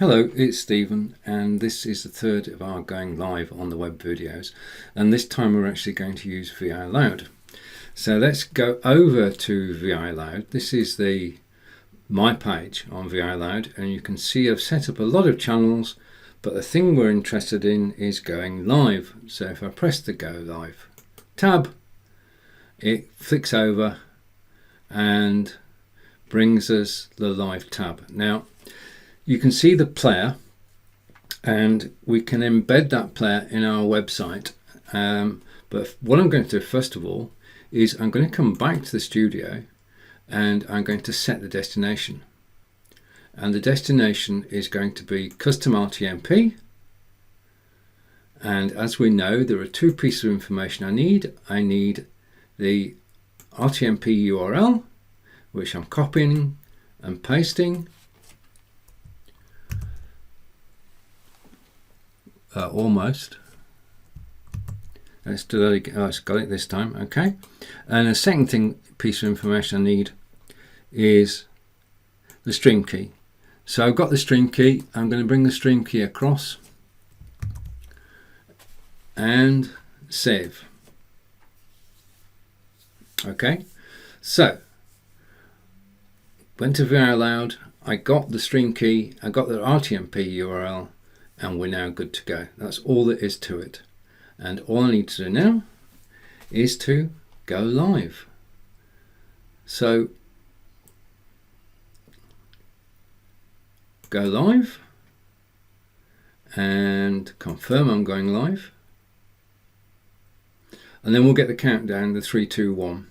Hello, it's Stephen, and this is the third of our going live on the web videos, and this time we're actually going to use Vi.loud. So let's go over to Vi.loud. This is my page on Vi.loud, and you can see I've set up a lot of channels, but the thing we're interested in is going live. So if I press the Go Live tab, it flicks over and brings us the live tab. Now you can see the player, and we can embed that player in our website. But what I'm going to do first of all is I'm going to come back to the studio and I'm going to set the destination. And the destination is going to be custom RTMP. And as we know, there are two pieces of information I need. I need the RTMP URL, which I'm copying and pasting. Almost. Let's do that again. Oh, it's got it this time. Okay. And the second piece of information I need is the stream key. So I've got the stream key. I'm going to bring the stream key across and save. Okay. So went to Vi.loud. I got the stream key. I got the RTMP URL. And we're now good to go. That's all there is to it. And all I need to do now is to go live. So go live and confirm I'm going live. And then we'll get the countdown, the 3, 2, 1.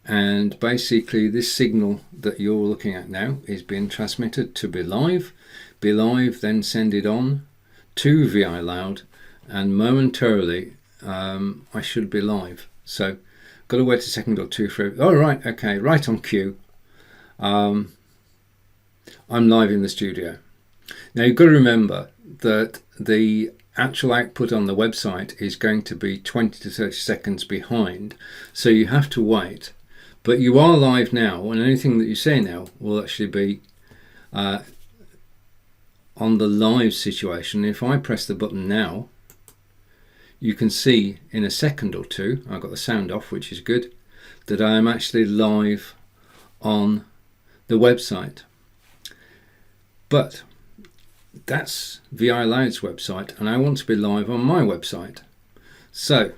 And basically this signal that you're looking at now is being transmitted to Be.Live. Be.Live then send it on to Vi.loud, and momentarily I should be live. So got to wait a second or two for it. All right, okay, right on cue. I'm live in the studio. Now you've got to remember that the actual output on the website is going to be 20 to 30 seconds behind, so you have to wait. But you are live now, and anything that you say now will actually be on the live situation. If I press the button now, you can see in a second or two, I've got the sound off, which is good, that I am actually live on the website. But that's Vi.loud's website, and I want to be live on my website. So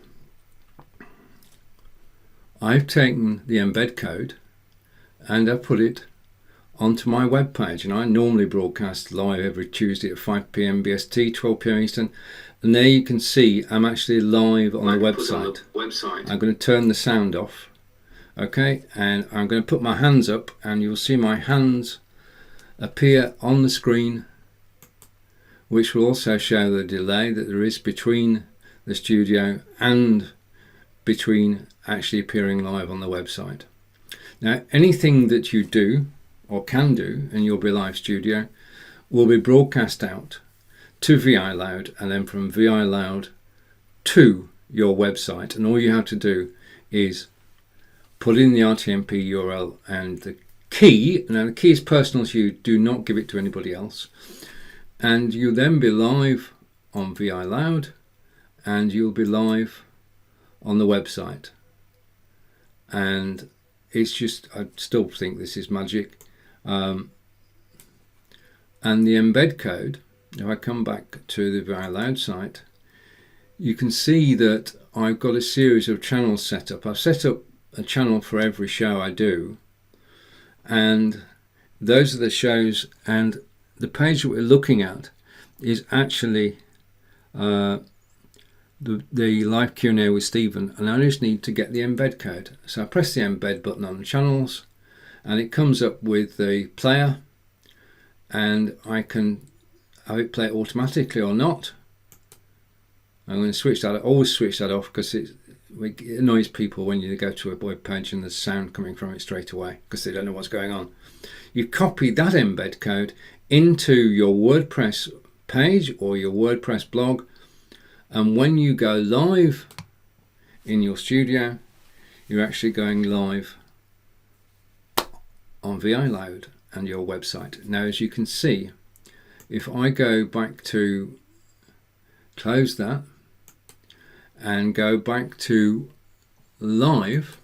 I've taken the embed code and I've put it onto my web page, and I normally broadcast live every Tuesday at 5 PM BST, 12 PM Eastern, and there you can see I'm actually live on the website. I'm going to turn the sound off, okay, and I'm going to put my hands up, and you'll see my hands appear on the screen, which will also show the delay that there is between the studio and between actually appearing live on the website. Now anything that you do or can do in your Be.Live studio will be broadcast out to Vi.loud, and then from Vi.loud to your website, and all you have to do is put in the RTMP URL and the key. Now the key is personal to you, do not give it to anybody else, and you'll then be live on Vi.loud and you'll be live on the website. And it's just, I still think this is magic. And the embed code, if I come back to the Vi.loud site, you can see that I've got a series of channels set up. I've set up a channel for every show I do, and those are the shows, and the page that we're looking at is actually the live Q&A with Stephen, and I just need to get the embed code. So I press the embed button on the channels, and it comes up with the player, and I can have it play automatically or not. I'm going to switch that. Always switch that off, because it annoys people when you go to a web page and there's sound coming from it straight away because they don't know what's going on. You copy that embed code into your WordPress page or your WordPress blog, and when you go live in your studio, you're actually going live on Vi.loud and your website. Now, as you can see, if I go back to close that and go back to live,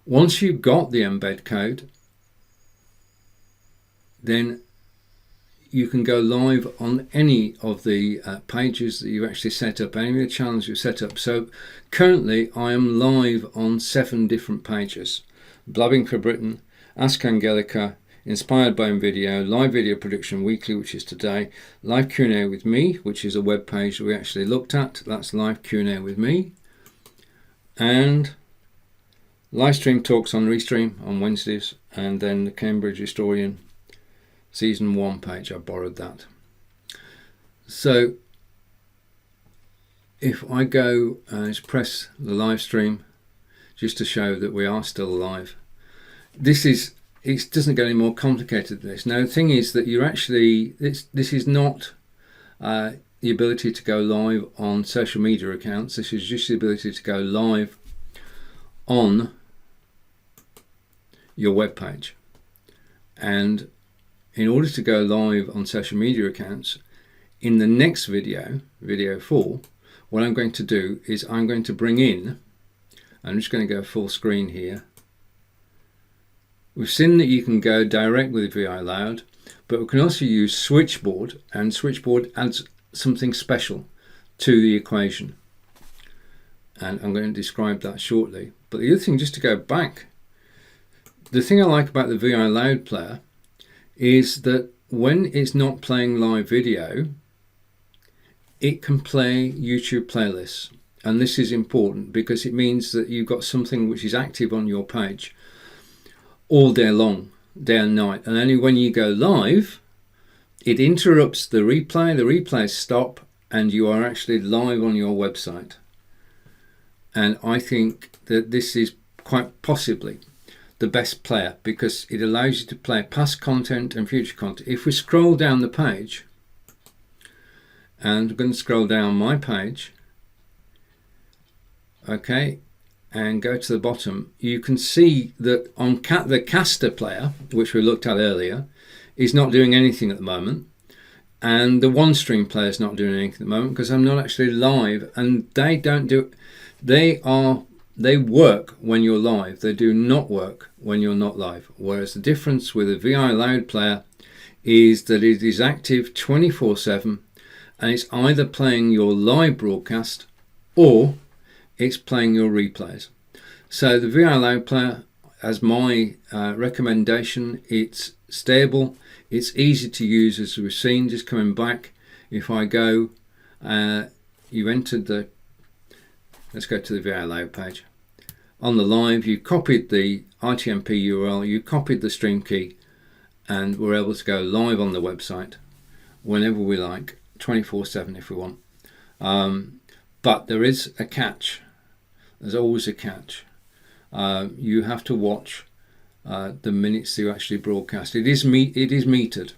once you've got the embed code, then you can go live on any of the pages that you've actually set up, any of the channels you've set up. So currently I am live on 7 different pages: Blabbing for Britain, Ask Angelica, Inspired by Video, Live Video Production Weekly, which is today, Live Q&A with me, which is a web page that we actually looked at. That's Live Q&A with me. And live stream talks on Restream on Wednesdays, and then the Cambridge Historian Season 1 page, I borrowed that. So if I go and press the live stream, just to show that we are still live, it doesn't get any more complicated than this. Now the thing is that you're actually, this is not the ability to go live on social media accounts. This is just the ability to go live on your web page. And in order to go live on social media accounts, in the next video, video 4, what I'm going to do is I'm going to bring in, I'm just going to go full screen here. We've seen that you can go direct with Vi.loud, but we can also use Switchboard, and Switchboard adds something special to the equation. And I'm going to describe that shortly. But the other thing, just to go back, the thing I like about the Vi.loud player is that when it's not playing live video, it can play YouTube playlists. And this is important because it means that you've got something which is active on your page all day long, day and night. And only when you go live, it interrupts the replays stop, and you are actually live on your website. And I think that this is quite possibly the best player because it allows you to play past content and future content. If we scroll down the page, and I'm going to scroll down my page, okay, and go to the bottom, you can see that on the caster player, which we looked at earlier, is not doing anything at the moment, and the OneStream player is not doing anything at the moment because I'm not actually live, and they don't do. They work when you're live. They do not work when you're not live. Whereas the difference with a Vi.loud player is that it is active 24/7, and it's either playing your live broadcast or it's playing your replays. So the Vi.loud player, as my recommendation, it's stable, it's easy to use, as we've seen. Just coming back, if I go, you entered the, let's go to the Vi.loud page. On the live, you copied the RTMP URL, you copied the stream key, and we're able to go live on the website whenever we like, 24/7 if we want. But there is a catch. There's always a catch. You have to watch the minutes you actually broadcast. It is metered.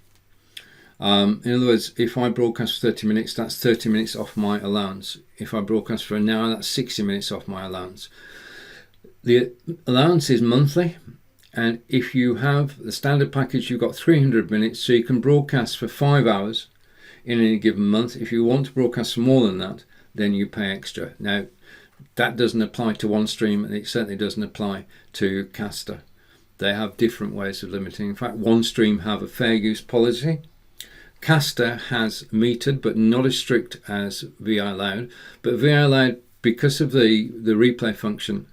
In other words, if I broadcast for 30 minutes, that's 30 minutes off my allowance. If I broadcast for an hour, that's 60 minutes off my allowance. The allowance is monthly, and if you have the standard package, you've got 300 minutes, so you can broadcast for 5 hours in any given month. If you want to broadcast for more than that, then you pay extra. Now, that doesn't apply to OneStream, and it certainly doesn't apply to Caster. They have different ways of limiting. In fact, OneStream have a fair use policy. Caster has metered, but not as strict as Vi.loud. But Vi.loud, because of the replay function,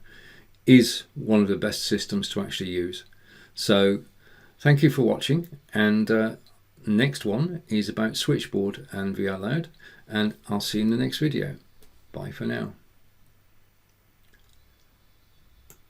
is one of the best systems to actually use. So thank you for watching, and next one is about Switchboard and Vi.loud, and I'll see you in the next video. Bye for now.